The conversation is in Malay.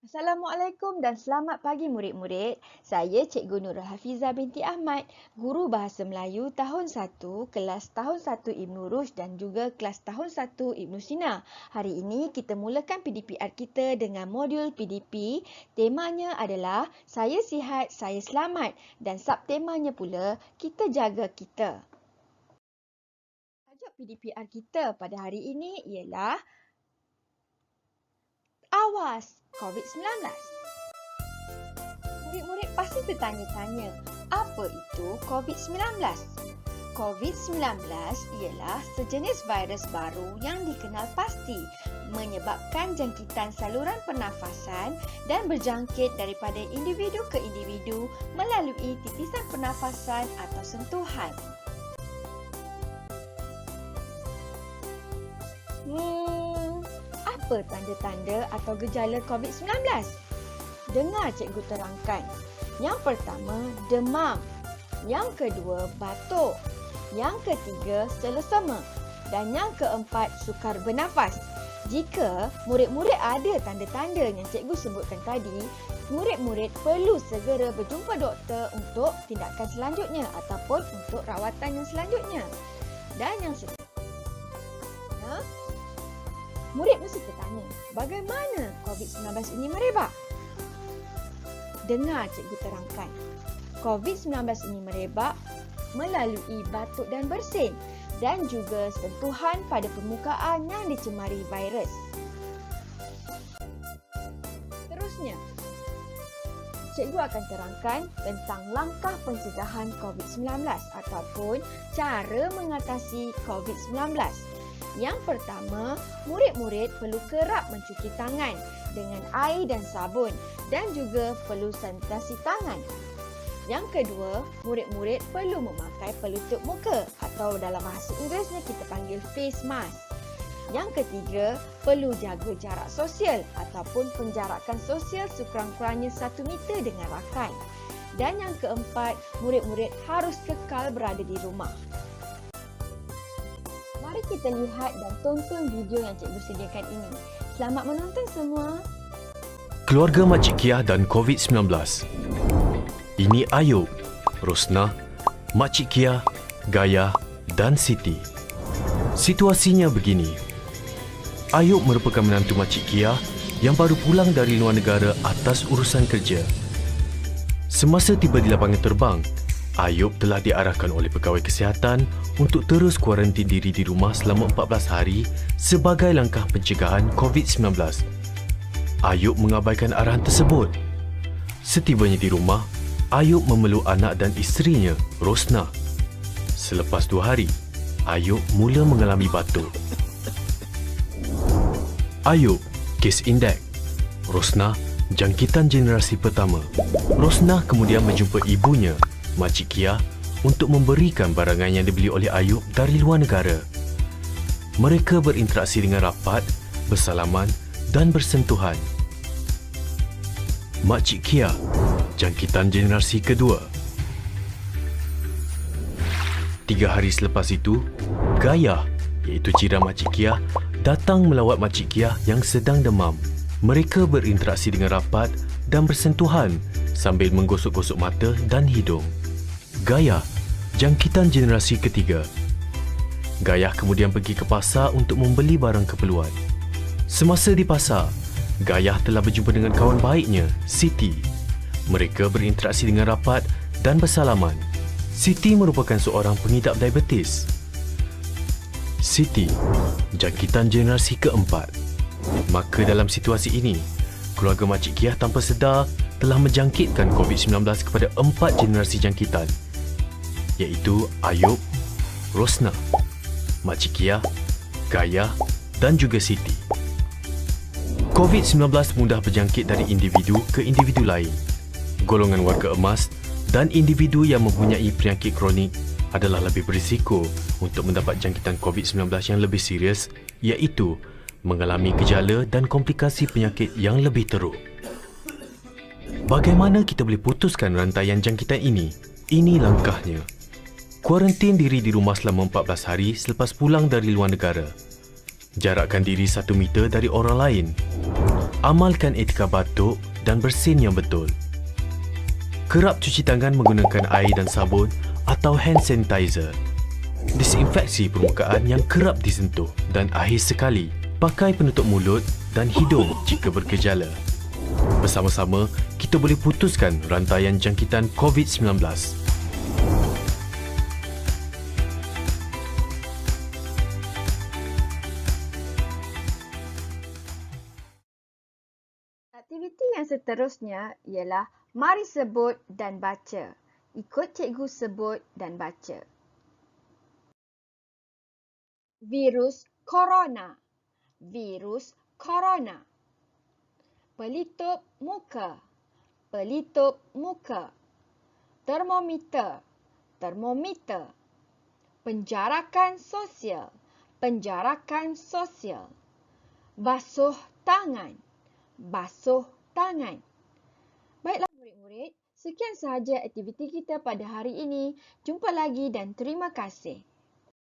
Assalamualaikum dan selamat pagi murid-murid. Saya Cikgu Nurul Hafizah binti Ahmad, Guru Bahasa Melayu tahun 1, kelas tahun 1 Ibnu Rushd dan juga kelas tahun 1 Ibnu Sina. Hari ini kita mulakan PDPR kita dengan modul PDP. Temanya adalah Saya Sihat, Saya Selamat dan subtemanya pula Kita Jaga Kita. Tajuk PDPR kita pada hari ini ialah Awas COVID-19. Murid-murid pasti bertanya-tanya, apa itu COVID-19? COVID-19 ialah sejenis virus baru yang dikenal pasti menyebabkan jangkitan saluran pernafasan dan berjangkit daripada individu ke individu melalui titisan pernafasan atau sentuhan. Apa tanda-tanda atau gejala COVID-19? Dengar cikgu terangkan. Yang pertama, demam. Yang kedua, batuk. Yang ketiga, selesema. Dan yang keempat, sukar bernafas. Jika murid-murid ada tanda-tanda yang cikgu sebutkan tadi, murid-murid perlu segera berjumpa doktor untuk tindakan selanjutnya ataupun untuk rawatan yang selanjutnya. Dan yang seterusnya, murid mesti bertanya, bagaimana COVID-19 ini merebak? Dengar cikgu terangkan. COVID-19 ini merebak melalui batuk dan bersin dan juga sentuhan pada permukaan yang dicemari virus. Terusnya, cikgu akan terangkan tentang langkah pencegahan COVID-19 ataupun cara mengatasi COVID-19. Yang pertama, murid-murid perlu kerap mencuci tangan dengan air dan sabun dan juga perlu sanitasi tangan. Yang kedua, murid-murid perlu memakai pelutup muka atau dalam bahasa Inggerisnya kita panggil face mask. Yang ketiga, perlu jaga jarak sosial ataupun penjarakan sosial sekurang-kurangnya 1 meter dengan rakan. Dan yang keempat, murid-murid harus kekal berada di rumah. Mari kita lihat dan tonton video yang cikgu sediakan ini. Selamat menonton semua. Keluarga Makcik Kiah dan COVID-19. Ini Ayub, Rosnah, Makcik Kiah, Gayah dan Siti. Situasinya begini. Ayub merupakan menantu Makcik Kiah yang baru pulang dari luar negara atas urusan kerja. Semasa tiba di lapangan terbang, Ayub telah diarahkan oleh pegawai kesihatan untuk terus kuarantin diri di rumah selama 14 hari sebagai langkah pencegahan COVID-19. Ayub mengabaikan arahan tersebut. Setibanya di rumah, Ayub memeluk anak dan isterinya, Rosnah. Selepas 2 hari, Ayub mula mengalami batuk. Ayub, kes indeks. Rosnah, jangkitan generasi pertama. Rosnah kemudian menjumpa ibunya, Makcik Kiah, untuk memberikan barangan yang dibeli oleh Ayub dari luar negara. Mereka berinteraksi dengan rapat, bersalaman dan bersentuhan. Makcik Kiah, jangkitan generasi kedua. 3 hari selepas itu, Gayah, iaitu jiran Makcik Kiah, datang melawat Makcik Kiah yang sedang demam. Mereka berinteraksi dengan rapat dan bersentuhan sambil menggosok-gosok mata dan hidung. Gayah, jangkitan generasi ketiga. Gayah kemudian pergi ke pasar untuk membeli barang keperluan. Semasa di pasar, Gayah telah berjumpa dengan kawan baiknya, Siti. Mereka berinteraksi dengan rapat dan bersalaman. Siti merupakan seorang pengidap diabetes. Siti, jangkitan generasi keempat. Maka dalam situasi ini, keluarga Makcik Kiah tanpa sedar telah menjangkitkan COVID-19 kepada 4 generasi jangkitan, iaitu Ayub, Rosnah, Makcik Kiah, Gayah dan juga Siti. COVID-19 mudah berjangkit dari individu ke individu lain. Golongan warga emas dan individu yang mempunyai penyakit kronik adalah lebih berisiko untuk mendapat jangkitan COVID-19 yang lebih serius, iaitu mengalami gejala dan komplikasi penyakit yang lebih teruk. Bagaimana kita boleh putuskan rantaian jangkitan ini? Ini langkahnya. Kuarantin diri di rumah selama 14 hari selepas pulang dari luar negara. Jarakkan diri 1 meter dari orang lain. Amalkan etika batuk dan bersin yang betul. Kerap cuci tangan menggunakan air dan sabun atau hand sanitizer. Disinfeksi permukaan yang kerap disentuh dan akhir sekali, pakai penutup mulut dan hidung jika bergejala. Bersama-sama, kita boleh putuskan rantaian jangkitan COVID-19. Aktiviti yang seterusnya ialah mari sebut dan baca. Ikut cikgu sebut dan baca. Virus corona. Virus corona. Pelitup muka. Pelitup muka. Termometer. Termometer. Penjarakan sosial. Penjarakan sosial. Basuh tangan. Basuh tangan. Baiklah murid-murid, sekian sahaja aktiviti kita pada hari ini. Jumpa lagi dan terima kasih.